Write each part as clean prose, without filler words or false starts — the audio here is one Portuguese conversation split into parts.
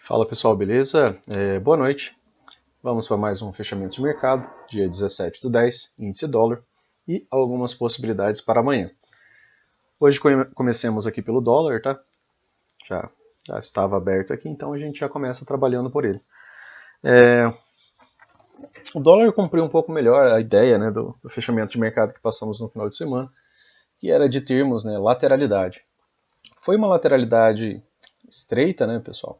Fala pessoal, beleza? Boa noite. Vamos para mais um fechamento de mercado, dia 17/10, índice dólar e algumas possibilidades para amanhã. Hoje comecemos aqui pelo dólar, tá? Já estava aberto aqui, então a gente já começa trabalhando por ele. O dólar cumpriu um pouco melhor a ideia, né, do fechamento de mercado que passamos no final de semana, que era de termos, né, lateralidade. Foi uma lateralidade estreita, né, pessoal?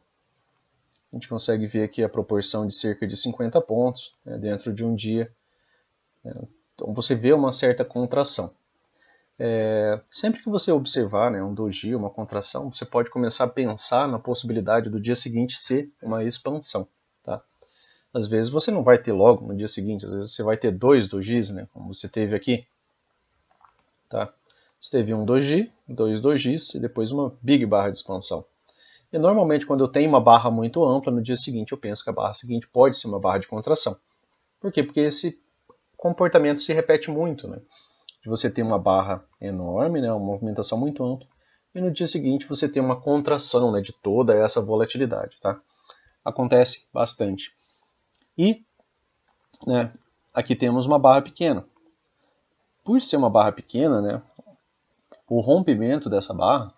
A gente consegue ver aqui a proporção de cerca de 50 pontos, né, dentro de um dia. Então você vê uma certa contração. Sempre que você observar, né, um doji, uma contração, você pode começar a pensar na possibilidade do dia seguinte ser uma expansão. Tá? Às vezes você não vai ter logo no dia seguinte, às vezes você vai ter dois dojis, né, como você teve aqui. Tá? Você teve um doji, dois dojis e depois uma big barra de expansão. E normalmente quando eu tenho uma barra muito ampla, no dia seguinte eu penso que a barra seguinte pode ser uma barra de contração. Por quê? Porque esse comportamento se repete muito, né? De você ter uma barra enorme, né, uma movimentação muito ampla, e no dia seguinte você tem uma contração, né, de toda essa volatilidade. Tá? Acontece bastante. E, né, aqui temos uma barra pequena. Por ser uma barra pequena, né, o rompimento dessa barra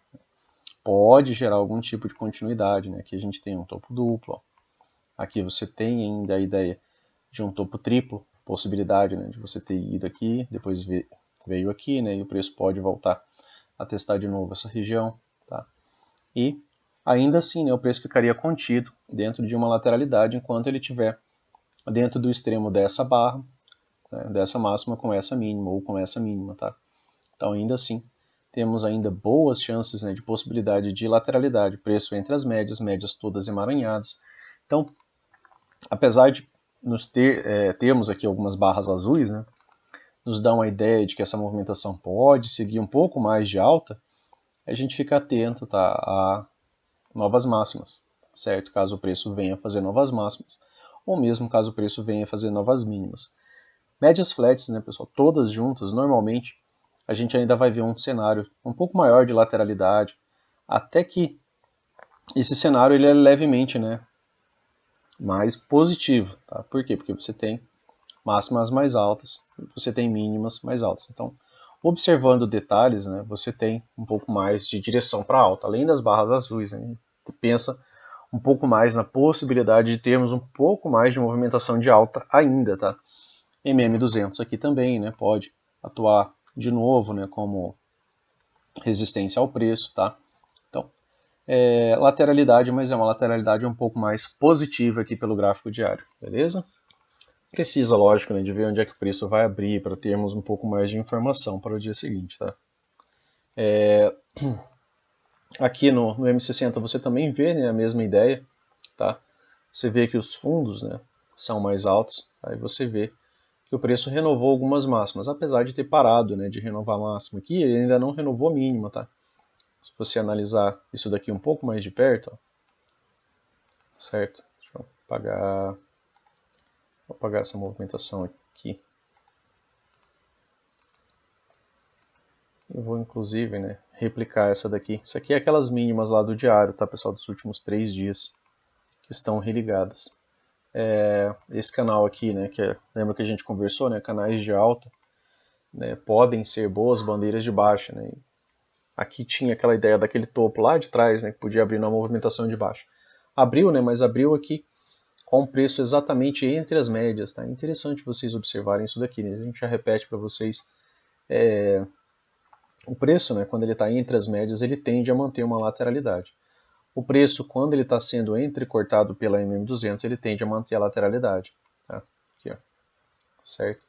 pode gerar algum tipo de continuidade. Né? Aqui a gente tem um topo duplo. Ó. Aqui você tem ainda a ideia de um topo triplo, possibilidade, né, de você ter ido aqui, depois veio aqui, né, e o preço pode voltar a testar de novo essa região. Tá? E ainda assim, né, o preço ficaria contido dentro de uma lateralidade enquanto ele estiver dentro do extremo dessa barra, né, dessa máxima com essa mínima ou com essa mínima. Tá? Então ainda assim, temos ainda boas chances, né, de possibilidade de lateralidade, preço entre as médias todas emaranhadas. Então, apesar de termos aqui algumas barras azuis, né, nos dá uma ideia de que essa movimentação pode seguir um pouco mais de alta, a gente fica atento, tá, a novas máximas, certo? Caso o preço venha fazer novas máximas, ou mesmo caso o preço venha fazer novas mínimas. Médias flats, né, pessoal, todas juntas, normalmente a gente ainda vai ver um cenário um pouco maior de lateralidade, até que esse cenário ele é levemente, né, mais positivo. Tá? Por quê? Porque você tem máximas mais altas, você tem mínimas mais altas. Então, observando detalhes, né, você tem um pouco mais de direção para alta, além das barras azuis. Né, a gente pensa um pouco mais na possibilidade de termos um pouco mais de movimentação de alta ainda. Tá? MM200 aqui também, né, pode atuar de novo, né, como resistência ao preço. Tá? Então, lateralidade, mas é uma lateralidade um pouco mais positiva aqui pelo gráfico diário, beleza? Precisa, lógico, né, de ver onde é que o preço vai abrir para termos um pouco mais de informação para o dia seguinte. Tá? Aqui no M60 você também vê, né, a mesma ideia. Tá? Você vê que os fundos, né, são mais altos, aí você vê que o preço renovou algumas máximas, apesar de ter parado, né, de renovar a máxima aqui, ele ainda não renovou a mínima. Tá? Se você analisar isso daqui um pouco mais de perto, ó, certo? Deixa eu apagar, vou apagar essa movimentação aqui. Eu vou inclusive, né, replicar essa daqui. Isso aqui é aquelas mínimas lá do diário, tá, pessoal, dos últimos 3 dias que estão religadas. Esse canal aqui, né, lembra que a gente conversou, né, canais de alta, né, podem ser boas bandeiras de baixa, né. Aqui tinha aquela ideia daquele topo lá de trás, né, que podia abrir numa movimentação de baixa. Abriu, né, mas abriu aqui com o preço exatamente entre as médias, tá? É interessante vocês observarem isso daqui, né? A gente já repete para vocês. O preço, né, quando ele está entre as médias, ele tende a manter uma lateralidade. O preço, quando ele está sendo entrecortado pela MM200, ele tende a manter a lateralidade. Tá? Aqui, ó. Certo?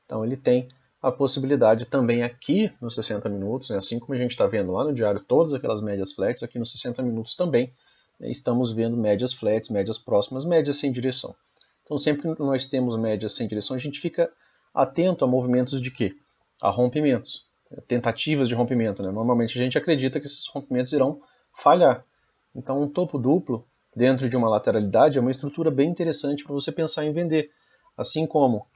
Então ele tem a possibilidade também aqui nos 60 minutos, né, assim como a gente está vendo lá no diário todas aquelas médias flats, aqui nos 60 minutos também, né, estamos vendo médias flats, médias próximas, médias sem direção. Então sempre que nós temos médias sem direção, a gente fica atento a movimentos de quê? A rompimentos, tentativas de rompimento. Né? Normalmente a gente acredita que esses rompimentos irão falhar. Então um topo duplo dentro de uma lateralidade é uma estrutura bem interessante para você pensar em vender. Assim como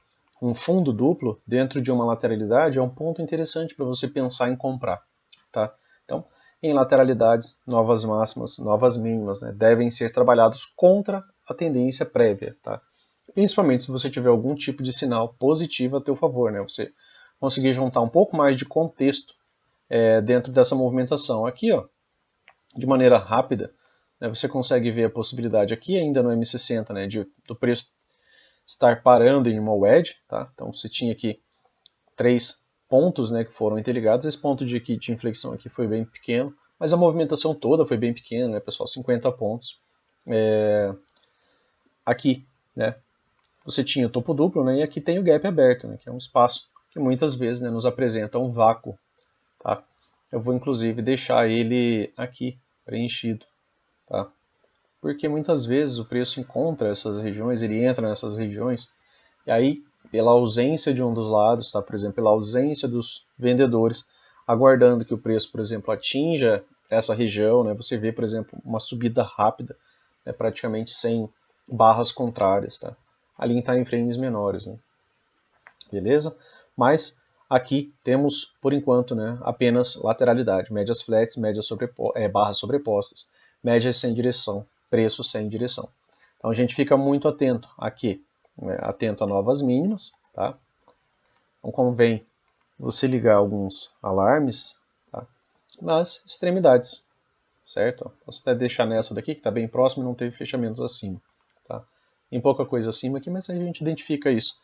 um fundo duplo dentro de uma lateralidade é um ponto interessante para você pensar em comprar. Tá? Então, Em lateralidades, novas máximas, novas mínimas, né, devem ser trabalhados contra a tendência prévia, tá? Principalmente se você tiver algum tipo de sinal positivo a teu favor, né? Você conseguir juntar um pouco mais de contexto dentro dessa movimentação. Aqui, ó, de maneira rápida, né, você consegue ver a possibilidade aqui ainda no M60, né, do preço estar parando em uma wedge, tá? Então você tinha aqui 3 pontos, né, que foram interligados. Esse ponto de inflexão aqui foi bem pequeno, mas a movimentação toda foi bem pequena, né, pessoal? 50 pontos. Aqui, né, você tinha o topo duplo, né, e aqui tem o gap aberto, né, que é um espaço que muitas vezes, né, nos apresenta um vácuo. Tá? Eu vou inclusive deixar ele aqui preenchido. Tá? Porque muitas vezes o preço encontra essas regiões, ele entra nessas regiões, e aí, pela ausência de um dos lados, tá? Por exemplo, pela ausência dos vendedores, aguardando que o preço, por exemplo, atinja essa região, né? Você vê, por exemplo, uma subida rápida, né? Praticamente sem barras contrárias. Tá? Ali em time frames menores. Né? Beleza? Mas aqui temos, por enquanto, né, apenas lateralidade, médias flats, barras sobrepostas, médias sem direção, preço sem direção. Então a gente fica muito atento aqui, né, atento a novas mínimas, tá? Então convém você ligar alguns alarmes, tá, nas extremidades, certo? Posso até deixar nessa daqui, que está bem próximo e não teve fechamentos acima. Tá? Tem pouca coisa acima aqui, mas a gente identifica isso.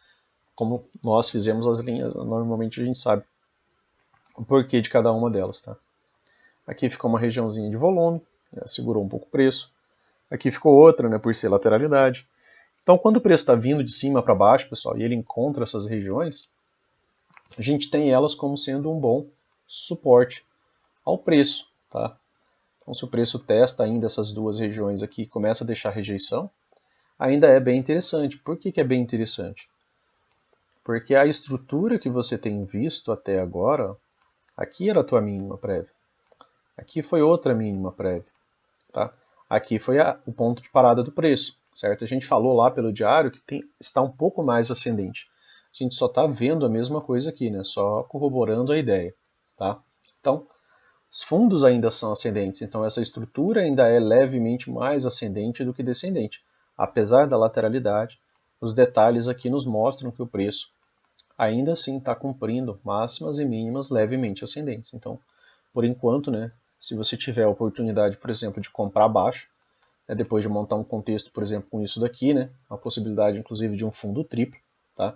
Como nós fizemos as linhas, normalmente a gente sabe o porquê de cada uma delas. Tá? Aqui ficou uma regiãozinha de volume, né, segurou um pouco o preço. Aqui ficou outra, né, por ser lateralidade. Então, quando o preço está vindo de cima para baixo, pessoal, e ele encontra essas regiões, a gente tem elas como sendo um bom suporte ao preço. Tá? Então, se o preço testa ainda essas duas regiões aqui e começa a deixar rejeição, ainda é bem interessante. Por que é bem interessante? Porque a estrutura que você tem visto até agora, aqui era a tua mínima prévia. Aqui foi outra mínima prévia. Tá? Aqui foi o ponto de parada do preço. Certo? A gente falou lá pelo diário que está um pouco mais ascendente. A gente só está vendo a mesma coisa aqui, né? Só corroborando a ideia. Tá? Então, os fundos ainda são ascendentes, então essa estrutura ainda é levemente mais ascendente do que descendente. Apesar da lateralidade, os detalhes aqui nos mostram que o preço ainda assim está cumprindo máximas e mínimas levemente ascendentes. Então, por enquanto, né, se você tiver a oportunidade, por exemplo, de comprar baixo, né, depois de montar um contexto, por exemplo, com isso daqui, né, a possibilidade inclusive de um fundo triplo, tá?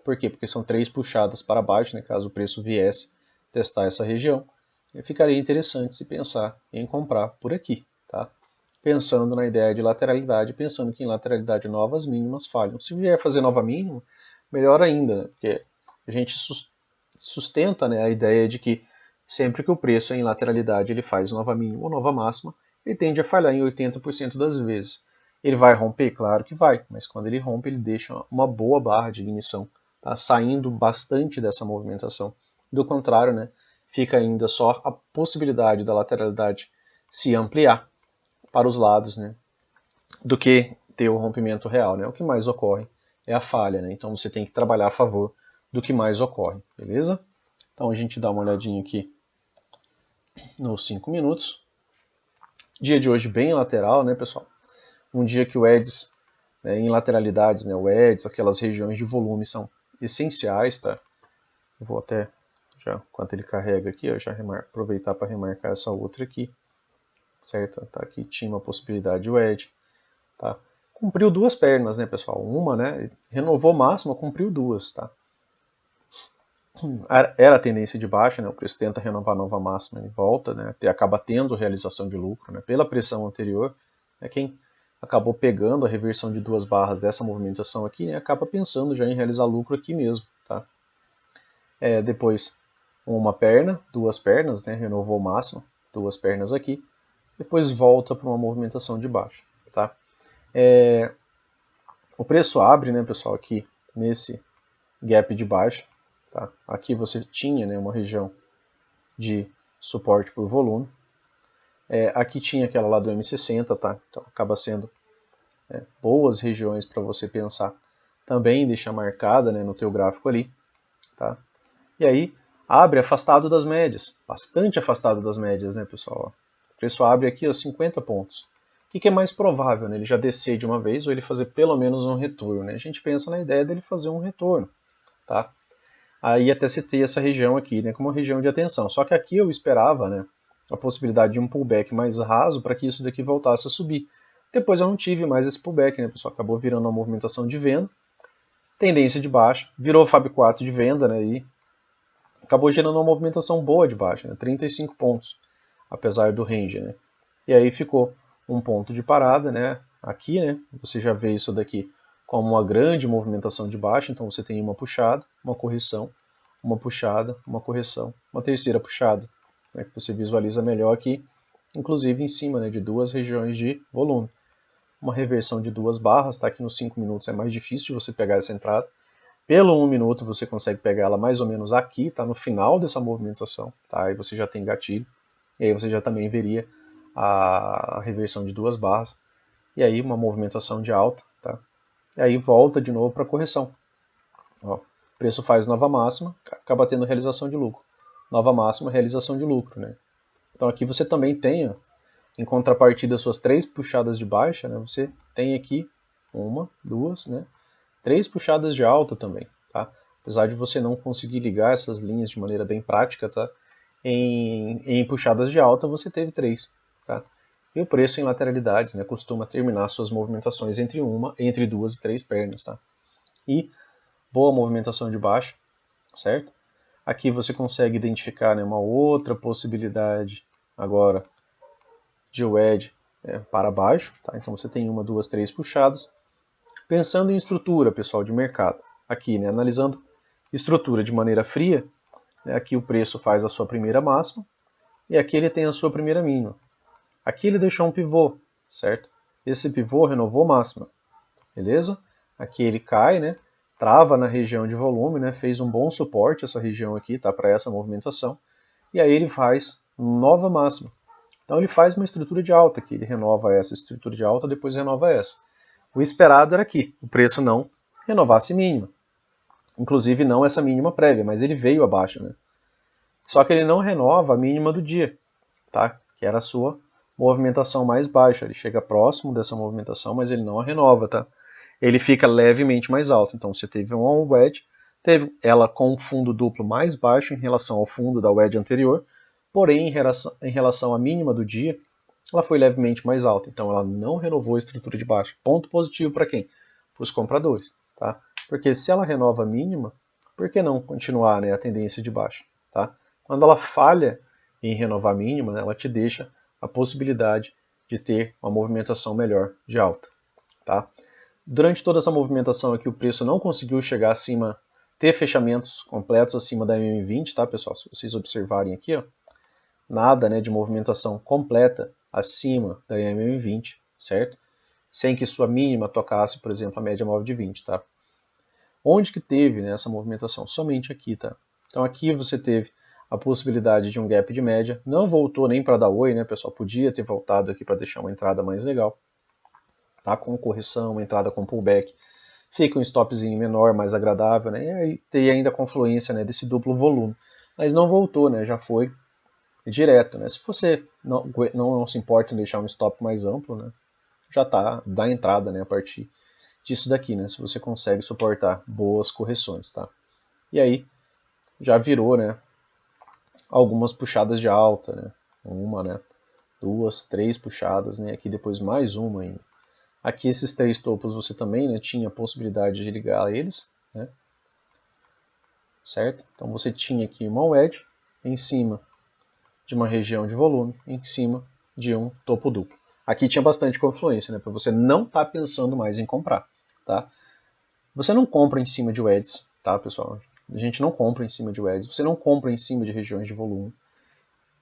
Por quê? Porque são 3 puxadas para baixo, né, caso o preço viesse testar essa região, ficaria interessante se pensar em comprar por aqui, tá? Pensando na ideia de lateralidade, pensando que em lateralidade novas mínimas falham. Se vier fazer nova mínima, melhor ainda, né? Porque a gente sustenta, né, a ideia de que sempre que o preço é em lateralidade ele faz nova mínima ou nova máxima, ele tende a falhar em 80% das vezes. Ele vai romper? Claro que vai, mas quando ele rompe ele deixa uma boa barra de ignição, tá? Saindo bastante dessa movimentação. Do contrário, né, fica ainda só a possibilidade da lateralidade se ampliar para os lados, né, do que ter o rompimento real. Né? O que mais ocorre é a falha, né? Então você tem que trabalhar a favor do que mais ocorre, beleza? Então a gente dá uma olhadinha aqui nos 5 minutos. Dia de hoje bem lateral, né, pessoal? Um dia que o EDS, né, em lateralidades, né, o EDS, aquelas regiões de volume são essenciais, tá? Eu vou até, já, enquanto ele carrega aqui, eu já aproveitar para remarcar essa outra aqui, certo? Tá, aqui tinha uma possibilidade o ED, tá? Cumpriu duas pernas, né, pessoal? Uma, né, renovou máxima, cumpriu duas, tá? Era a tendência de baixa, né? O preço tenta renovar nova máxima e volta, né? Acaba tendo realização de lucro, né? Pela pressão anterior, né? Quem acabou pegando a reversão de duas barras dessa movimentação aqui, né? Acaba pensando já em realizar lucro aqui mesmo, tá? Depois uma perna, duas pernas, né? Renovou máxima, duas pernas aqui, depois volta para uma movimentação de baixa, tá? O preço abre, né, pessoal, aqui nesse gap de baixa. Tá? Aqui você tinha, né, uma região de suporte por volume. Aqui tinha aquela lá do M60, tá? Então acaba sendo boas regiões para você pensar. Também deixa marcada, né, no teu gráfico ali. Tá? E aí abre afastado das médias, bastante afastado das médias, né, pessoal? O preço abre aqui, ó, 50 pontos. O que é mais provável, né? Ele já descer de uma vez ou ele fazer pelo menos um retorno, né? A gente pensa na ideia dele fazer um retorno, tá? Aí até citei essa região aqui, né, como uma região de atenção. Só que aqui eu esperava, né, a possibilidade de um pullback mais raso para que isso daqui voltasse a subir. Depois eu não tive mais esse pullback, né, pessoal? Acabou virando uma movimentação de venda, tendência de baixa, virou Fab 4 de venda, né, e acabou gerando uma movimentação boa de baixa, né, 35 pontos, apesar do range, né. E aí ficou um ponto de parada, né, aqui, né, você já vê isso daqui como uma grande movimentação de baixa, então você tem uma puxada, uma correção, uma puxada, uma correção, uma terceira puxada, né, que você visualiza melhor aqui, inclusive em cima, né, de duas regiões de volume. Uma reversão de duas barras, tá? Aqui nos 5 minutos é mais difícil de você pegar essa entrada. Pelo 1 minuto você consegue pegar ela mais ou menos aqui, tá? No final dessa movimentação, tá? Aí você já tem gatilho, e aí você já também veria a reversão de duas barras, e aí uma movimentação de alta, tá? E aí volta de novo para correção. Ó, o preço faz nova máxima, acaba tendo realização de lucro. Nova máxima, realização de lucro, né? Então aqui você também tem, ó, em contrapartida, suas 3 puxadas de baixa, né? Você tem aqui uma, duas, né? 3 puxadas de alta também, tá? Apesar de você não conseguir ligar essas linhas de maneira bem prática, tá? Em puxadas de alta você teve 3, tá? E o preço em lateralidades, né, costuma terminar suas movimentações entre 2 e 3 pernas, tá? E boa movimentação de baixa, certo? Aqui você consegue identificar, né, uma outra possibilidade agora de wedge para baixo, tá? Então você tem uma, duas, três puxadas. Pensando em estrutura, pessoal, de mercado, aqui, né, analisando estrutura de maneira fria, né, aqui o preço faz a sua primeira máxima e aqui ele tem a sua primeira mínima. Aqui ele deixou um pivô, certo? Esse pivô renovou máxima, beleza? Aqui ele cai, né? Trava na região de volume, né? Fez um bom suporte essa região aqui, tá? Para essa movimentação. E aí ele faz nova máxima. Então ele faz uma estrutura de alta aqui, ele renova essa estrutura de alta, depois renova essa. O esperado era que o preço não renovasse mínima. Inclusive não essa mínima prévia, mas ele veio abaixo, né? Só que ele não renova a mínima do dia, tá? Que era a sua movimentação mais baixa. Ele chega próximo dessa movimentação, mas ele não a renova, tá? Ele fica levemente mais alto. Então você teve uma wedge, teve ela com um fundo duplo mais baixo em relação ao fundo da wedge anterior, porém em relação à mínima do dia, ela foi levemente mais alta. Então ela não renovou a estrutura de baixa. Ponto positivo para quem? Para os compradores, tá? Porque se ela renova a mínima, por que não continuar, né, a tendência de baixa, tá? Quando ela falha em renovar a mínima, né, ela te deixa a possibilidade de ter uma movimentação melhor de alta, tá? Durante toda essa movimentação aqui, o preço não conseguiu chegar acima, ter fechamentos completos acima da MM20, tá, pessoal? Se vocês observarem aqui, ó, nada, né, de movimentação completa acima da MM20, certo? Sem que sua mínima tocasse, por exemplo, a média móvel de 20, tá? Onde que teve, né, essa movimentação? Somente aqui, tá? Então aqui você teve a possibilidade de um gap de média, não voltou nem para dar oi, né, pessoal? Podia ter voltado aqui para deixar uma entrada mais legal, tá? Com correção, uma entrada com pullback, fica um stopzinho menor, mais agradável, né? E aí tem ainda a confluência, né, desse duplo volume, mas não voltou, né? Já foi direto, né? Se você não se importa em deixar um stop mais amplo, né, já tá, dá entrada, né, a partir disso daqui, né? Se você consegue suportar boas correções, tá? E aí já virou, né, algumas puxadas de alta, né? Uma, né? Duas, três puxadas, né? Aqui depois mais uma ainda. Aqui esses 3 topos você também, né, tinha a possibilidade de ligar eles, né? Certo? Então você tinha aqui uma wedge em cima de uma região de volume, em cima de um topo duplo. Aqui tinha bastante confluência, né? Para você não estar pensando mais em comprar, tá? Você não compra em cima de wedges, tá, pessoal? A gente não compra em cima de wedges, você não compra em cima de regiões de volume,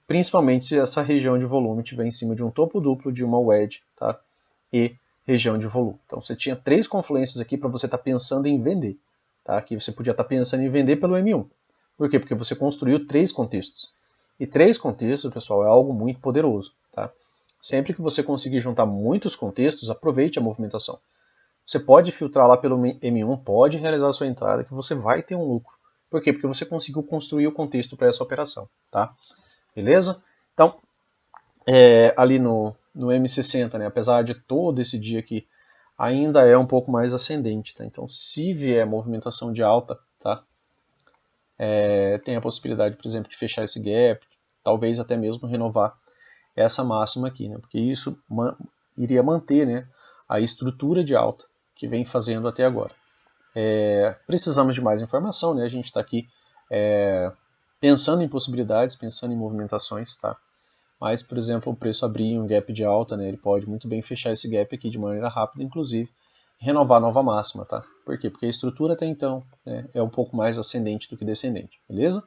principalmente se essa região de volume estiver em cima de um topo duplo de uma wedge, tá? E região de volume. Então você tinha 3 confluências aqui para você estar pensando em vender, tá? Aqui você podia estar pensando em vender pelo M1. Por quê? Porque você construiu 3 contextos. E 3 contextos, pessoal, é algo muito poderoso, tá? Sempre que você conseguir juntar muitos contextos, aproveite a movimentação. Você pode filtrar lá pelo M1, pode realizar a sua entrada que você vai ter um lucro. Por quê? Porque você conseguiu construir o contexto para essa operação, tá? Beleza? Então, ali no M60, né, apesar de todo esse dia aqui, ainda é um pouco mais ascendente, tá? Então, se vier movimentação de alta, tá? Tem a possibilidade, por exemplo, de fechar esse gap, talvez até mesmo renovar essa máxima aqui, né? Porque isso iria manter, né, a estrutura de alta que vem fazendo até agora. Precisamos de mais informação, né? A gente está aqui pensando em possibilidades, pensando em movimentações, tá? Mas, por exemplo, o preço abrir um gap de alta, né, ele pode muito bem fechar esse gap aqui de maneira rápida, inclusive renovar a nova máxima, tá? Por quê? Porque a estrutura até então, né, é um pouco mais ascendente do que descendente, beleza?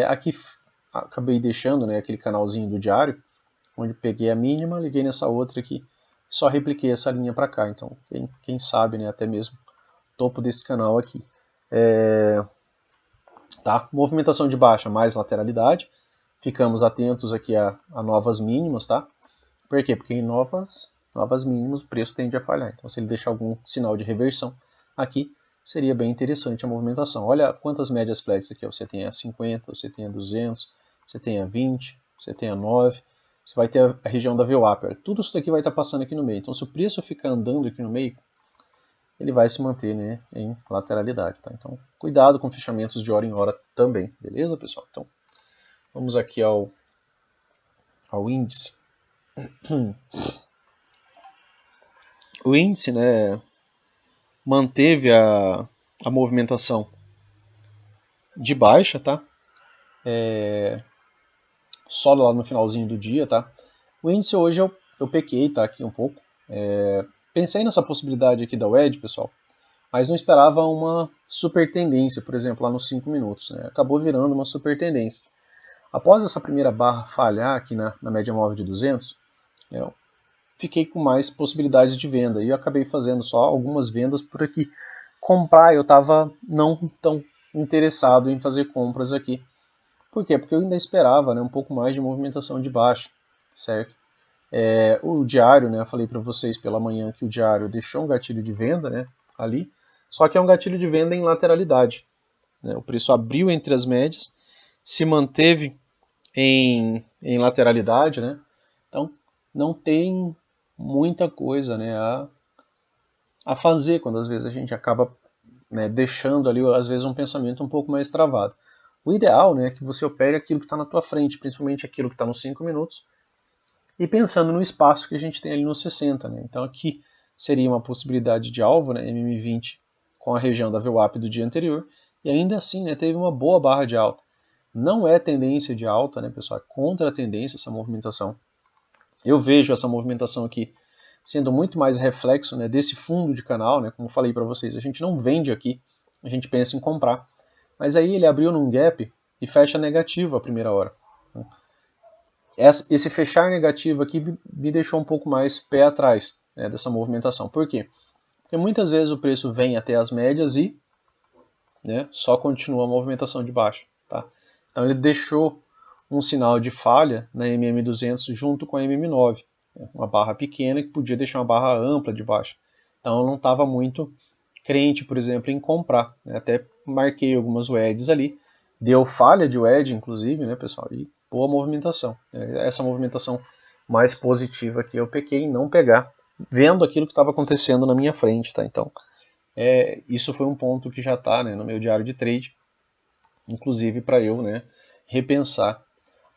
Aqui acabei deixando, né, aquele canalzinho do diário, onde peguei a mínima, liguei nessa outra aqui, só repliquei essa linha para cá. Então, quem sabe, né, até mesmo topo desse canal aqui. Tá? Movimentação de baixa, mais lateralidade. Ficamos atentos aqui a novas mínimas, tá? Por quê? Porque em novas mínimas o preço tende a falhar. Então, se ele deixar algum sinal de reversão aqui, seria bem interessante a movimentação. Olha quantas médias flags aqui. Você tem a 50, você tem a 200, você tem a 20, você tem a 9. Você vai ter a região da VWAP. Tudo isso daqui vai estar passando aqui no meio. Então, se o preço ficar andando aqui no meio, ele vai se manter, né, em lateralidade. Tá? Então, cuidado com fechamentos de hora em hora também. Beleza, pessoal? Então, vamos aqui ao índice. O índice, né, manteve a movimentação de baixa, tá? Só lá no finalzinho do dia, tá? O índice hoje eu pequei, tá? Aqui um pouco. Pensei nessa possibilidade aqui da WED, pessoal, mas não esperava uma super tendência, por exemplo, lá nos 5 minutos. Né? Acabou virando uma super tendência. Após essa primeira barra falhar aqui na média móvel de 200, eu fiquei com mais possibilidades de venda. E eu acabei fazendo só algumas vendas por aqui. Comprar, eu estava não tão interessado em fazer compras aqui. Por quê? Porque eu ainda esperava, né, um pouco mais de movimentação de baixa, certo? O diário, né, eu falei para vocês pela manhã que o diário deixou um gatilho de venda, né, ali, só que é um gatilho de venda em lateralidade. Né? O preço abriu entre as médias, se manteve em lateralidade, né? Então não tem muita coisa, né, a fazer quando às vezes a gente acaba, né, deixando ali às vezes um pensamento um pouco mais travado. O ideal, né, é que você opere aquilo que está na tua frente, principalmente aquilo que está nos 5 minutos, e pensando no espaço que a gente tem ali nos 60. Né? Então aqui seria uma possibilidade de alvo, né, MM20 com a região da VWAP do dia anterior, e ainda assim, né, teve uma boa barra de alta. Não é tendência de alta, né, pessoal? É contra a tendência essa movimentação. Eu vejo essa movimentação aqui sendo muito mais reflexo, né, desse fundo de canal, né, como eu falei para vocês, a gente não vende aqui, a gente pensa em comprar. Mas aí ele abriu num gap e fecha negativo a primeira hora. Esse fechar negativo aqui me deixou um pouco mais pé atrás, né, dessa movimentação. Por quê? Porque muitas vezes o preço vem até as médias e, né, só continua a movimentação de baixo. Tá? Então ele deixou um sinal de falha na MM200 junto com a MM9. Né, uma barra pequena que podia deixar uma barra ampla de baixo. Então eu não estava muito crente, por exemplo, em comprar. Né? Até marquei algumas WEDs ali. Deu falha de WED, inclusive, né, pessoal? E boa movimentação. Essa movimentação mais positiva que eu pequei em não pegar, vendo aquilo que estava acontecendo na minha frente. Tá? Então, isso foi um ponto que já está, né, no meu diário de trade, inclusive para eu, né, repensar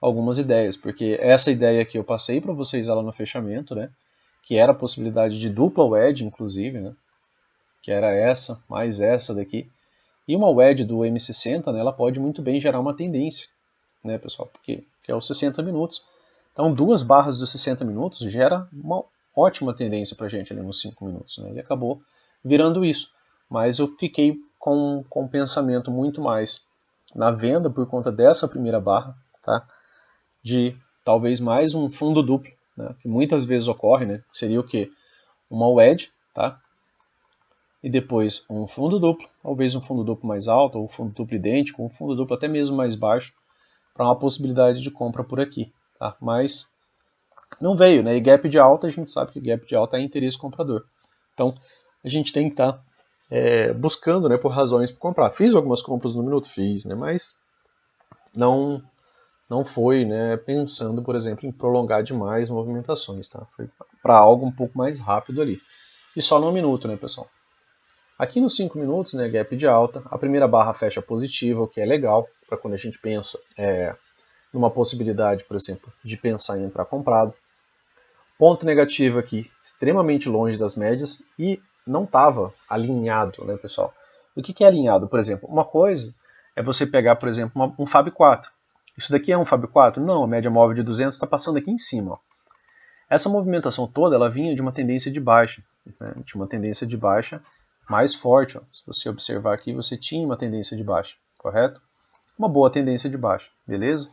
algumas ideias, porque essa ideia que eu passei para vocês lá no fechamento, né, que era a possibilidade de dupla WED, inclusive, né, que era essa, mais essa daqui, e uma WED do M60, né, ela pode muito bem gerar uma tendência, né, pessoal, porque é os 60 minutos. Então, duas barras dos 60 minutos gera uma ótima tendência para a gente ali nos 5 minutos, né, e acabou virando isso. Mas eu fiquei com um pensamento muito mais na venda por conta dessa primeira barra, tá, de talvez mais um fundo duplo, né, que muitas vezes ocorre, né, que seria o quê? Uma WED, tá? E depois um fundo duplo, talvez um fundo duplo mais alto, ou um fundo duplo idêntico, um fundo duplo até mesmo mais baixo, para uma possibilidade de compra por aqui. Tá? Mas não veio, né? E gap de alta, a gente sabe que gap de alta é interesse comprador. Então, a gente tem que estar buscando, né, por razões para comprar. Fiz algumas compras no minuto, fiz, né, mas não foi, né, pensando, por exemplo, em prolongar demais movimentações, tá? Foi para algo um pouco mais rápido ali. E só no minuto, né, pessoal? Aqui nos 5 minutos, né, gap de alta, a primeira barra fecha positiva, o que é legal para quando a gente pensa numa possibilidade, por exemplo, de pensar em entrar comprado. Ponto negativo aqui, extremamente longe das médias e não estava alinhado, né, pessoal? O que é alinhado? Por exemplo, uma coisa é você pegar, por exemplo, um Fab 4. Isso daqui é um Fab 4? Não, a média móvel de 200 está passando aqui em cima. Ó. Essa movimentação toda ela vinha de uma tendência de baixa, né? De uma tendência de baixa mais forte. Ó. Se você observar aqui, você tinha uma tendência de baixa, correto? Uma boa tendência de baixa, beleza?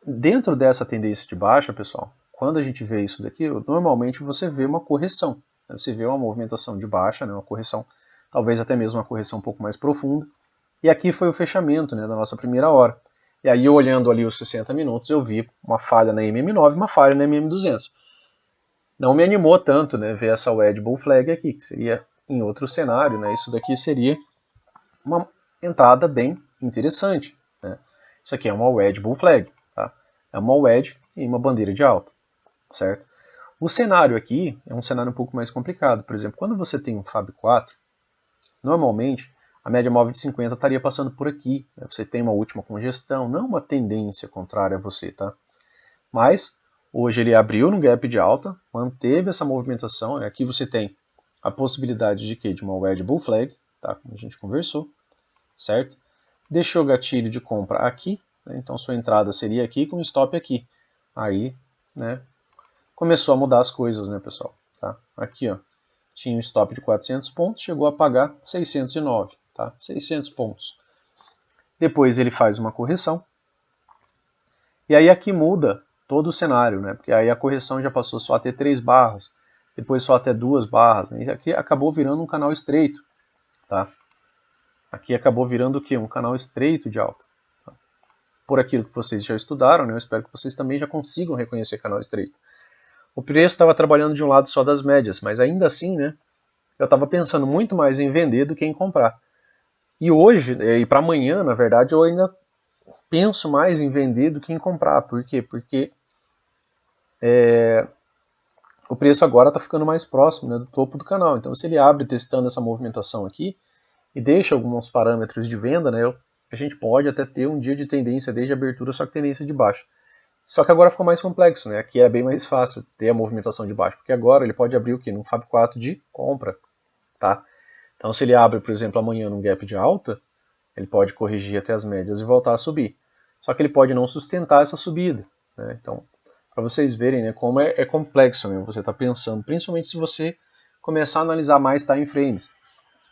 Dentro dessa tendência de baixa, pessoal, quando a gente vê isso daqui, normalmente você vê uma correção. Você vê uma movimentação de baixa, né? Uma correção, talvez até mesmo uma correção um pouco mais profunda. E aqui foi o fechamento, né, da nossa primeira hora. E aí, olhando ali os 60 minutos, eu vi uma falha na MM9 e uma falha na MM200. Não me animou tanto, né, ver essa Wedge Bull Flag aqui, que seria em outro cenário, né, isso daqui seria uma entrada bem interessante. Né. Isso aqui é uma Wedge Bull Flag, tá? É uma Wedge e uma bandeira de alta, certo? O cenário aqui é um cenário um pouco mais complicado. Por exemplo, quando você tem um Fab 4, normalmente a média móvel de 50 estaria passando por aqui. Né? Você tem uma última congestão, não uma tendência contrária a você, tá? Mas hoje ele abriu no gap de alta, manteve essa movimentação. Né? Aqui você tem a possibilidade de quê? De uma Wedge Bull Flag, tá? Como a gente conversou, certo? Deixou o gatilho de compra aqui, né? Então sua entrada seria aqui com stop aqui. Aí, né? Começou a mudar as coisas, né, pessoal? Tá? Aqui, ó, tinha um stop de 400 pontos, chegou a pagar 609. Tá? 600 pontos. Depois ele faz uma correção. E aí aqui muda todo o cenário, né? Porque aí a correção já passou só a ter 3 barras, depois só a ter 2 barras. Né? E aqui acabou virando um canal estreito. Tá? Aqui acabou virando o quê? Um canal estreito de alta. Tá? Por aquilo que vocês já estudaram, né? Eu espero que vocês também já consigam reconhecer canal estreito. O preço estava trabalhando de um lado só das médias, mas ainda assim, né? Eu estava pensando muito mais em vender do que em comprar. E hoje, e para amanhã, na verdade, eu ainda penso mais em vender do que em comprar. Por quê? Porque o preço agora está ficando mais próximo, né, do topo do canal. Então, se ele abre testando essa movimentação aqui e deixa alguns parâmetros de venda, né, a gente pode até ter um dia de tendência desde a abertura, só que tendência de baixa. Só que agora ficou mais complexo, né? Aqui é bem mais fácil ter a movimentação de baixa, porque agora ele pode abrir o quê? Num Fab 4 de compra, tá? Então, se ele abre, por exemplo, amanhã num gap de alta, ele pode corrigir até as médias e voltar a subir. Só que ele pode não sustentar essa subida. Né? Então, para vocês verem, né, como é complexo, né, você está pensando, principalmente se você começar a analisar mais time frames.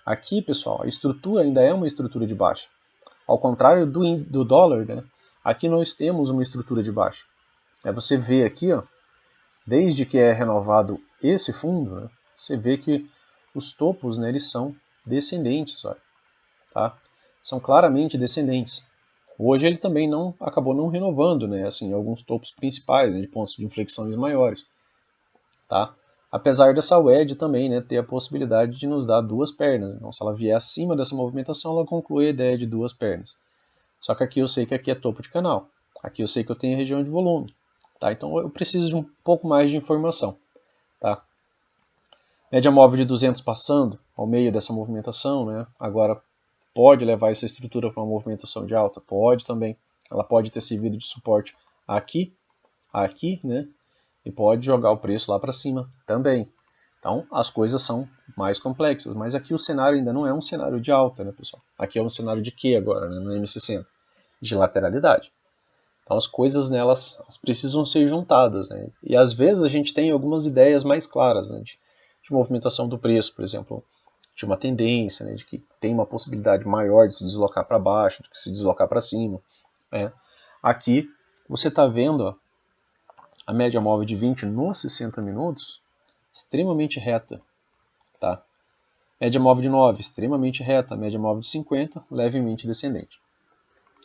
Aqui, pessoal, a estrutura ainda é uma estrutura de baixa. Ao contrário do dólar, né, aqui nós temos uma estrutura de baixa. Você vê aqui, ó, desde que é renovado esse fundo, né, você vê que os topos, né, eles são descendentes. Olha, tá? São claramente descendentes. Hoje ele também acabou não renovando, né, assim, alguns topos principais, né, de pontos de inflexões maiores. Tá? Apesar dessa wedge também, né, ter a possibilidade de nos dar duas pernas. Então, se ela vier acima dessa movimentação, ela conclui a ideia de duas pernas. Só que aqui eu sei que aqui é topo de canal. Aqui eu sei que eu tenho região de volume. Tá? Então eu preciso de um pouco mais de informação. Tá? Média móvel de 200 passando ao meio dessa movimentação. Né? Agora pode levar essa estrutura para uma movimentação de alta? Pode também. Ela pode ter servido de suporte aqui, né? E pode jogar o preço lá para cima também. Então as coisas são mais complexas, mas aqui o cenário ainda não é um cenário de alta, né, pessoal? Aqui é um cenário de quê agora, né, no M60? De lateralidade. Então as coisas nelas precisam ser juntadas, né? E às vezes a gente tem algumas ideias mais claras, né, de movimentação do preço, por exemplo, de uma tendência, né, de que tem uma possibilidade maior de se deslocar para baixo, de se deslocar para cima. Né? Aqui você está vendo, ó, a média móvel de 20 nos 60 minutos extremamente reta. Tá? Média móvel de 9 extremamente reta, média móvel de 50 levemente descendente.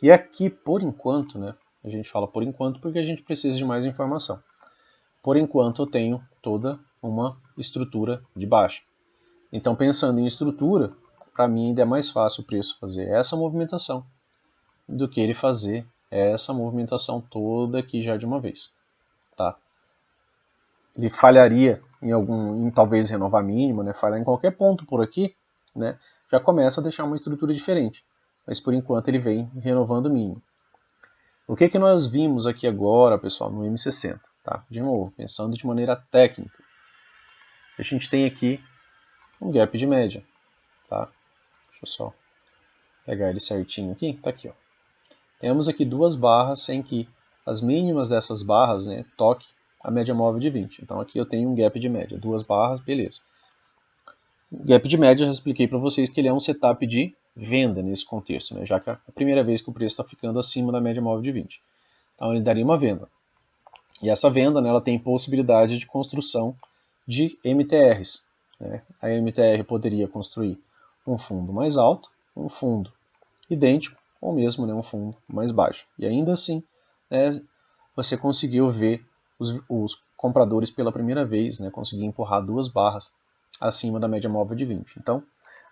E aqui, por enquanto, né, a gente fala por enquanto porque a gente precisa de mais informação. Por enquanto eu tenho toda uma estrutura de baixa. Então, pensando em estrutura, para mim ainda é mais fácil o preço fazer essa movimentação do que ele fazer essa movimentação toda aqui já de uma vez. Tá? Ele falharia em talvez renovar mínima, né? Falhar em qualquer ponto por aqui, né? Já começa a deixar uma estrutura diferente. Mas por enquanto ele vem renovando mínimo. O que nós vimos aqui agora, pessoal, no M60? Tá? De novo, pensando de maneira técnica. A gente tem aqui um gap de média. Tá? Deixa eu só pegar ele certinho aqui. Tá aqui, ó. Temos aqui duas barras sem que as mínimas dessas barras, né, toque a média móvel de 20. Então aqui eu tenho um gap de média, duas barras, beleza. Gap de média, já expliquei para vocês que ele é um setup de venda nesse contexto, né, já que é a primeira vez que o preço está ficando acima da média móvel de 20. Então ele daria uma venda. E essa venda, né, ela tem possibilidade de construção de MTRs. Né? A MTR poderia construir um fundo mais alto, um fundo idêntico, ou mesmo, né, um fundo mais baixo. E ainda assim, né, você conseguiu ver os compradores pela primeira vez, né, conseguir empurrar duas barras acima da média móvel de 20. Então,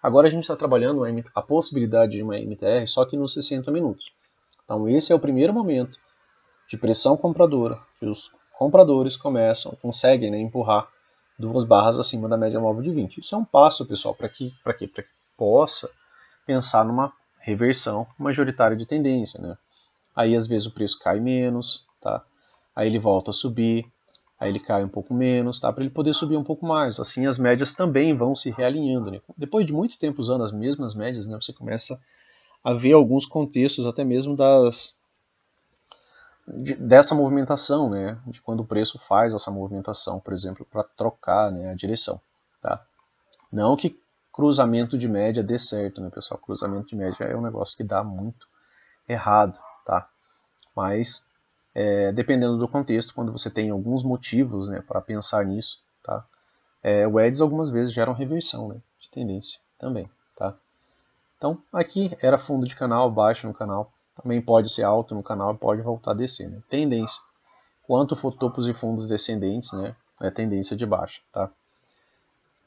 agora a gente está trabalhando a possibilidade de uma MTR só que nos 60 minutos. Então, esse é o primeiro momento de pressão compradora, que os compradores conseguem, né, empurrar duas barras acima da média móvel de 20. Isso é um passo, pessoal, para que possa pensar numa reversão majoritária de tendência, né? Aí às vezes o preço cai menos, tá? Aí ele volta a subir, aí ele cai um pouco menos, tá? Para ele poder subir um pouco mais. Assim as médias também vão se realinhando, né? Depois de muito tempo usando as mesmas médias, né, você começa a ver alguns contextos até mesmo dessa movimentação, né? De quando o preço faz essa movimentação, por exemplo, para trocar, né, a direção, tá? Não que cruzamento de média dê certo, né, pessoal? Cruzamento de média é um negócio que dá muito errado, tá? Mas, dependendo do contexto, quando você tem alguns motivos, né, para pensar nisso, tá? O Eds algumas vezes geram reversão, né, de tendência também, tá? Então, aqui era fundo de canal, baixo no canal, também pode ser alto no canal e pode voltar a descer, né? Tendência. Quanto for topos e fundos descendentes, né, é tendência de baixa, tá?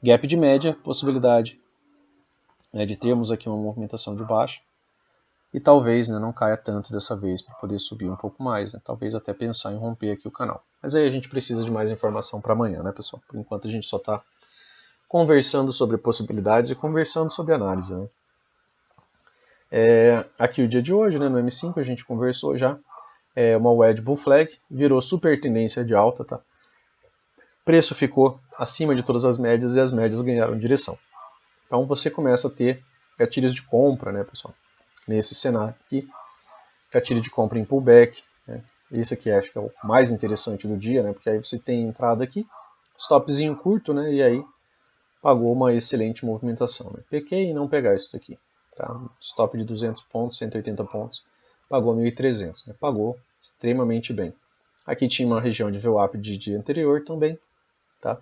Gap de média, possibilidade, né, de termos aqui uma movimentação de baixa e talvez, né, não caia tanto dessa vez para poder subir um pouco mais, né, talvez até pensar em romper aqui o canal. Mas aí a gente precisa de mais informação para amanhã, né, pessoal? Por enquanto a gente só está conversando sobre possibilidades e conversando sobre análise, né? Aqui o dia de hoje, né, no M5 a gente conversou já, uma wedge bull flag, virou super tendência de alta, tá? Preço ficou acima de todas as médias e as médias ganharam direção. Então você começa a ter gatilhos de compra, né, pessoal? Nesse cenário aqui, gatilho de compra em pullback, né? Esse aqui acho que é o mais interessante do dia, né? Porque aí você tem entrada aqui, stopzinho curto, né? E aí pagou uma excelente movimentação, né? Pequei em não pegar isso daqui, tá? Stop de 200 pontos, 180 pontos, pagou 1.300, né? Pagou extremamente bem. Aqui tinha uma região de VWAP de dia anterior também, tá?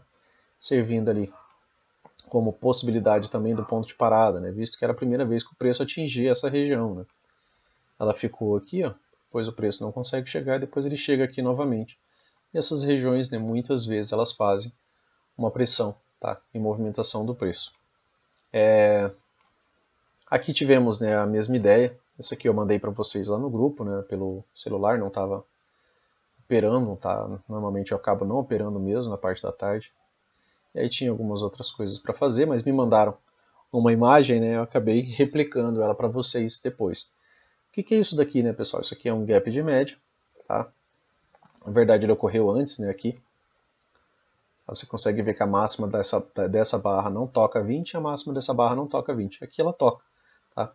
Servindo ali como possibilidade também do ponto de parada, né? Visto que era a primeira vez que o preço atingia essa região, né? Ela ficou aqui, ó, depois o preço não consegue chegar e depois ele chega aqui novamente. E essas regiões, né, muitas vezes elas fazem uma pressão, tá, em movimentação do preço. Aqui tivemos, né, a mesma ideia. Essa aqui eu mandei para vocês lá no grupo, né, pelo celular, não estava operando, tá? Normalmente eu acabo não operando mesmo na parte da tarde. E aí tinha algumas outras coisas para fazer, mas me mandaram uma imagem, né, eu acabei replicando ela para vocês depois. O que é isso daqui, né, pessoal? Isso aqui é um gap de média, tá? Na verdade ele ocorreu antes, né, aqui. Você consegue ver que a máxima dessa barra não toca 20, a máxima dessa barra não toca 20. Aqui ela toca, tá?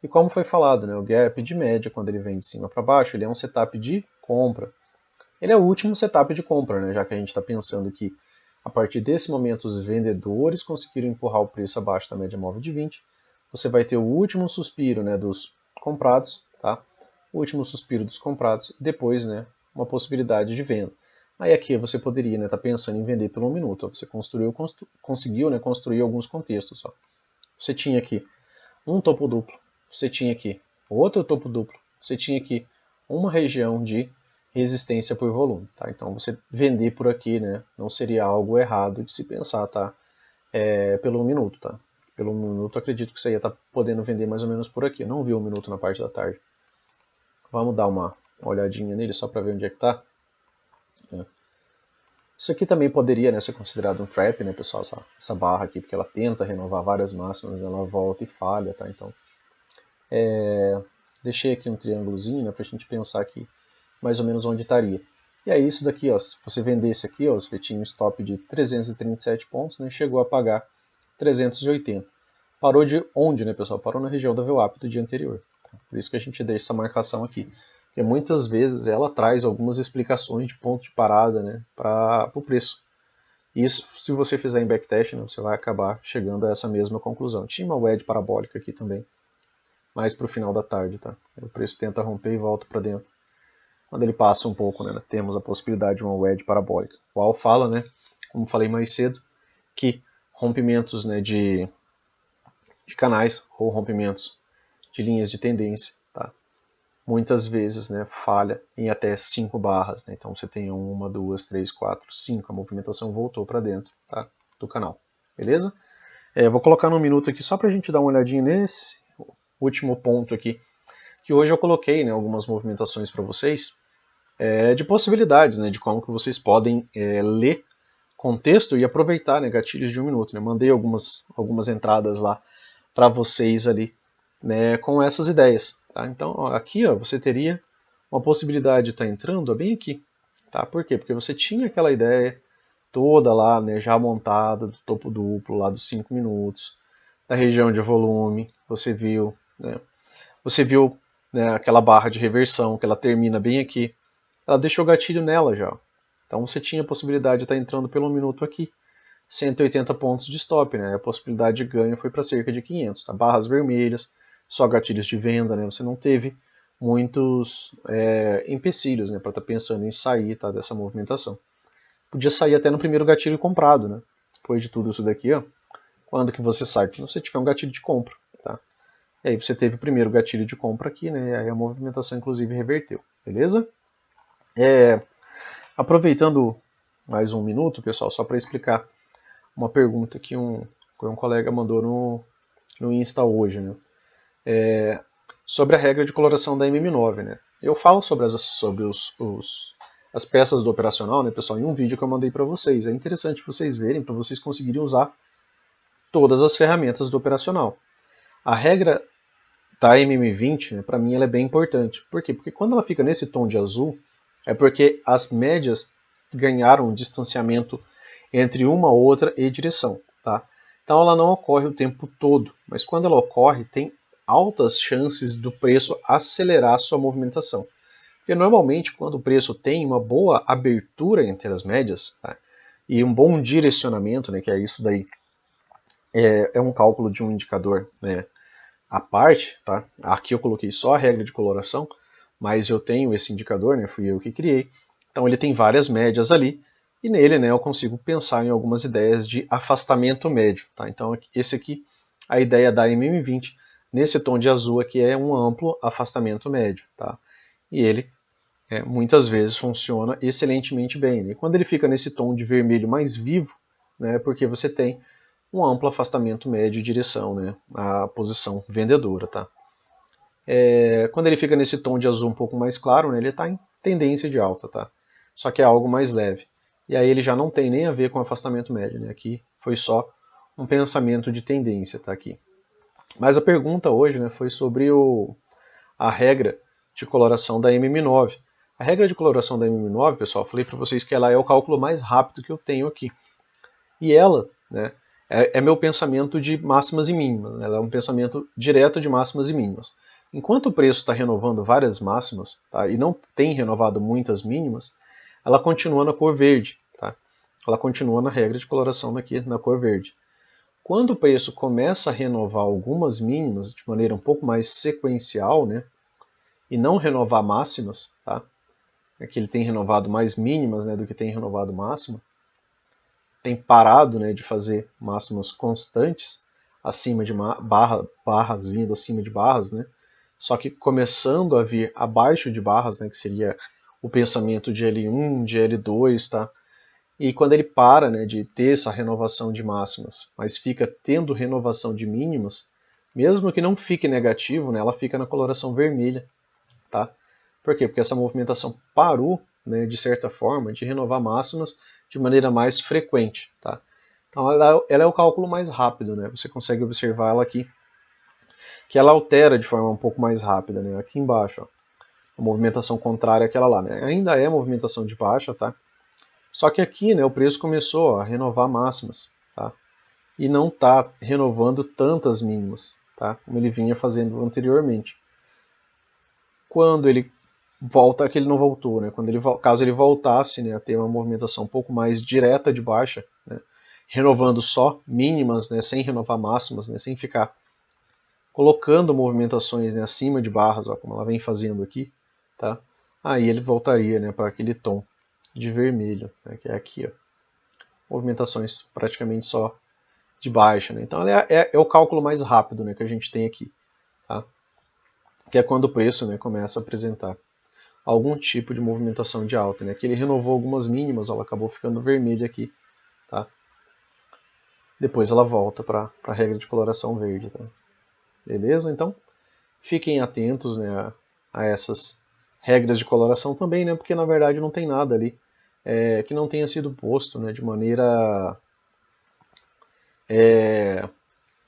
E como foi falado, né, o gap de média, quando ele vem de cima para baixo, ele é um setup de compra. Ele é o último setup de compra, né, já que a gente está pensando que a partir desse momento os vendedores conseguiram empurrar o preço abaixo da média móvel de 20. Você vai ter o último suspiro, né, dos comprados, tá? O último suspiro dos comprados e depois, né, uma possibilidade de venda. Aí aqui você poderia, né, estar pensando em vender por um minuto. Você conseguiu, né, construir alguns contextos. Ó. Você tinha aqui um topo duplo, você tinha aqui outro topo duplo, você tinha aqui uma região de resistência por volume. Tá? Então você vender por aqui, né, não seria algo errado de se pensar, tá? pelo 1 minuto, tá? Pelo 1 minuto acredito que você ia estar podendo vender mais ou menos por aqui. Eu não vi o 1 minuto na parte da tarde. Vamos dar uma olhadinha nele só para ver onde é que tá. Isso aqui também poderia, né, ser considerado um trap, né, pessoal, essa barra aqui, porque ela tenta renovar várias máximas, ela volta e falha, tá? Então, deixei aqui um triângulozinho, né, pra gente pensar aqui mais ou menos onde estaria. E aí isso daqui, ó, se você vendesse aqui, ó, você tinha um stop de 337 pontos, né, chegou a pagar 380. Parou de onde, né, pessoal? Parou na região da VWAP do dia anterior. Por isso que a gente deixa essa marcação aqui. Porque muitas vezes ela traz algumas explicações de ponto de parada, né, para o preço. E isso, se você fizer em backtest, né, você vai acabar chegando a essa mesma conclusão. Tinha uma wedge parabólica aqui também, mais para o final da tarde, tá? O preço tenta romper e volta para dentro. Quando ele passa um pouco, né, temos a possibilidade de uma wedge parabólica. O Al fala, né, como falei mais cedo, que rompimentos, né, de canais ou rompimentos de linhas de tendência, tá? Muitas vezes, né, falha em até 5 barras, né? Então você tem 1, 2, 3, 4, 5, a movimentação voltou para dentro, tá, do canal, beleza? Vou colocar no 1 minuto aqui só para a gente dar uma olhadinha nesse último ponto aqui, que hoje eu coloquei, né, algumas movimentações para vocês, de possibilidades, né, de como que vocês podem ler contexto e aproveitar, né, gatilhos de 1 minuto. Né? Mandei algumas entradas lá para vocês ali, né, com essas ideias. Tá? Então, ó, aqui ó, você teria uma possibilidade de estar entrando bem aqui. Tá? Por quê? Porque você tinha aquela ideia toda lá, né, já montada, do topo duplo, lá dos 5 minutos, da região de volume, você viu, né, aquela barra de reversão, que ela termina bem aqui. Ela deixou o gatilho nela já. Então você tinha a possibilidade de estar entrando pelo 1 minuto aqui. 180 pontos de stop, né? A possibilidade de ganho foi para cerca de 500. Tá? Barras vermelhas, só gatilhos de venda, né? Você não teve muitos empecilhos, né, para estar pensando em sair, tá, dessa movimentação. Podia sair até no primeiro gatilho comprado, né? Depois de tudo isso daqui, ó, quando que você sai? Se você tiver um gatilho de compra, tá? E aí você teve o primeiro gatilho de compra aqui, né? E aí a movimentação inclusive reverteu, beleza? Aproveitando mais 1 minuto, pessoal, só para explicar uma pergunta que um colega mandou no Insta hoje, né? Sobre a regra de coloração da MM9, né? Eu falo sobre as peças do operacional, né, pessoal, em um vídeo que eu mandei para vocês. É interessante vocês verem, para vocês conseguirem usar todas as ferramentas do operacional. A regra da MM20, né, para mim, ela é bem importante. Por quê? Porque quando ela fica nesse tom de azul, é porque as médias ganharam um distanciamento entre uma outra e direção. Tá? Então ela não ocorre o tempo todo, mas quando ela ocorre, tem altas chances do preço acelerar sua movimentação. Porque normalmente, quando o preço tem uma boa abertura entre as médias, tá, e um bom direcionamento, né, que é isso daí, é um cálculo de um indicador, né, à parte, tá? Aqui eu coloquei só a regra de coloração, mas eu tenho esse indicador, né, fui eu que criei, então ele tem várias médias ali, e nele, né, eu consigo pensar em algumas ideias de afastamento médio. Tá? Então esse aqui, a ideia da MM20, nesse tom de azul aqui é um amplo afastamento médio. Tá? E ele muitas vezes funciona excelentemente bem. Né? E quando ele fica nesse tom de vermelho mais vivo, né, porque você tem um amplo afastamento médio em direção, né, à posição vendedora. Tá? Quando ele fica nesse tom de azul um pouco mais claro, né, ele está em tendência de alta. Tá? Só que é algo mais leve. E aí ele já não tem nem a ver com afastamento médio. Né? Aqui foi só um pensamento de tendência. Tá? Aqui. Mas a pergunta hoje, né, foi sobre a regra de coloração da MM9. A regra de coloração da MM9, pessoal, falei para vocês que ela é o cálculo mais rápido que eu tenho aqui. E ela, né, é meu pensamento de máximas e mínimas. Né? Ela é um pensamento direto de máximas e mínimas. Enquanto o preço está renovando várias máximas, tá, e não tem renovado muitas mínimas, ela continua na cor verde. Tá? Ela continua na regra de coloração aqui na cor verde. Quando o preço começa a renovar algumas mínimas de maneira um pouco mais sequencial, né, e não renovar máximas, tá? Que ele tem renovado mais mínimas, né, do que tem renovado máxima, tem parado, né, de fazer máximas constantes acima de barras vindo acima de barras, né, só que começando a vir abaixo de barras, né, que seria o pensamento de L1, de L2, tá? E quando ele para, né, de ter essa renovação de máximas, mas fica tendo renovação de mínimas, mesmo que não fique negativo, né, ela fica na coloração vermelha. Tá? Por quê? Porque essa movimentação parou, né, de certa forma, de renovar máximas de maneira mais frequente. Tá? Então ela é o cálculo mais rápido. Né? Você consegue observar ela aqui, que ela altera de forma um pouco mais rápida. Né? Aqui embaixo, ó, a movimentação contrária àquela lá. Né? Ainda é movimentação de baixa, tá? Só que aqui, né, o preço começou a renovar máximas, tá? E não está renovando tantas mínimas, tá? Como ele vinha fazendo anteriormente. Quando ele volta, que ele não voltou, né? Caso ele voltasse, né, a ter uma movimentação um pouco mais direta de baixa, né, renovando só mínimas, né, sem renovar máximas, né, sem ficar colocando movimentações, né, acima de barras, ó, como ela vem fazendo aqui, tá? Aí ele voltaria, né, para aquele tom de vermelho, né, que é aqui, ó. Movimentações praticamente só de baixa, né? Então é o cálculo mais rápido, né, que a gente tem aqui, tá? Que é quando o preço, né, começa a apresentar algum tipo de movimentação de alta, né? Aqui ele renovou algumas mínimas, ó, ela acabou ficando vermelha aqui, tá? Depois ela volta para a regra de coloração verde, tá? Beleza? Então fiquem atentos, né, a essas regras de coloração também, né? Porque na verdade não tem nada ali que não tenha sido posto, né, de maneira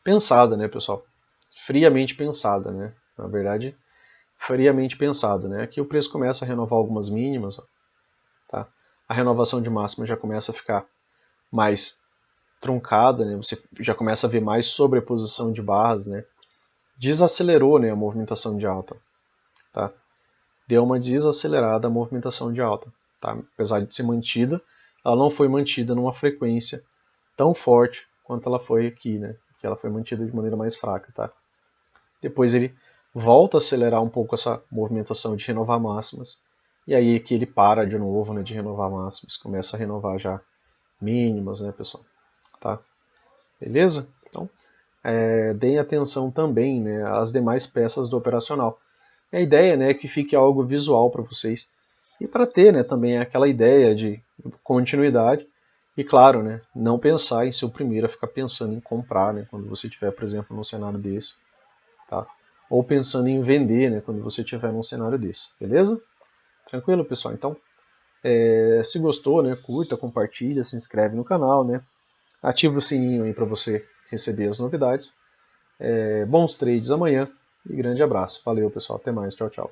pensada, né, pessoal? Friamente pensada, né? Na verdade, friamente pensado, né? Aqui o preço começa a renovar algumas mínimas, ó, tá? A renovação de máxima já começa a ficar mais truncada, né? Você já começa a ver mais sobreposição de barras, né? Desacelerou, né, a movimentação de alta, tá? Deu uma desacelerada a movimentação de alta, tá? Apesar de ser mantida, ela não foi mantida numa frequência tão forte quanto ela foi aqui, né? Que ela foi mantida de maneira mais fraca, tá? Depois ele volta a acelerar um pouco essa movimentação de renovar máximas, e aí que ele para de novo, né, de renovar máximas, começa a renovar já mínimas, né, pessoal? Tá? Beleza? Então, deem atenção também, né, às demais peças do operacional. A ideia, né, é que fique algo visual para vocês e para ter, né, também aquela ideia de continuidade e, claro, né, não pensar em ser o primeiro a ficar pensando em comprar, né, quando você estiver, por exemplo, num cenário desse, tá? Ou pensando em vender, né, quando você estiver num cenário desse, beleza? Tranquilo, pessoal? Então, se gostou, né, curta, compartilha, se inscreve no canal, né, ativa o sininho aí para você receber as novidades. Bons trades amanhã e grande abraço. Valeu, pessoal. Até mais. Tchau, tchau.